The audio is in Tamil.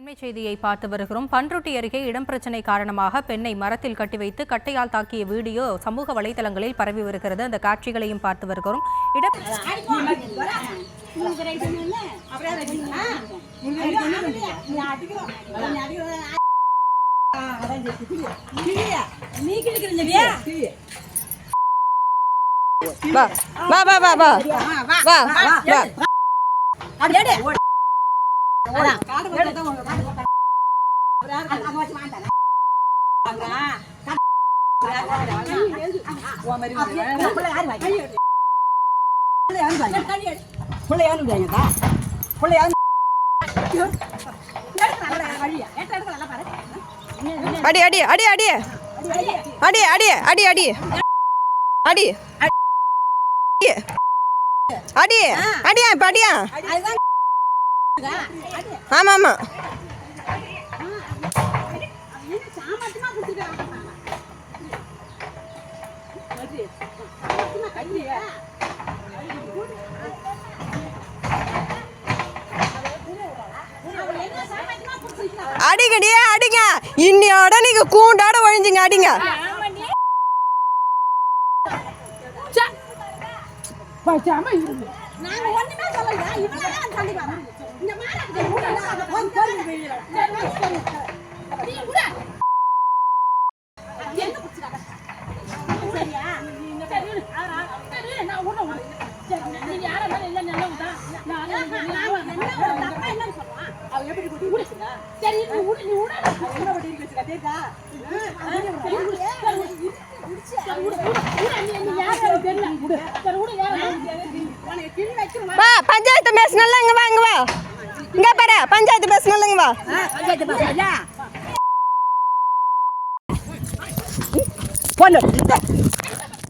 அண்மை செய்தியை பார்த்து வருகிறோம். பன்ருட்டி அருகே இடம் பிரச்சினை காரணமாக பெண்ணை மரத்தில் கட்டி வைத்து கட்டையால் தாக்கிய வீடியோ சமூக வலைதளங்களில் பரவி வருகிறது. அந்த காட்சிகளையும் பார்த்து வருகிறோம். அடி அடி அடி அடி அடி அடி அடி அடி அடி அடி அடியா இப்ப அடியா. ஆமா ஆமா அடிங்கடியே அடிங்க. இன்னையோட நீங்க கூண்டாட ஒழிஞ்சுங்க அடிங்க. பஞ்சாயத்து பேசணும்ல, இங்க வா இங்க வா இங்க பாரு. பஞ்சாயத்து பேசணும்ல, இங்க வா.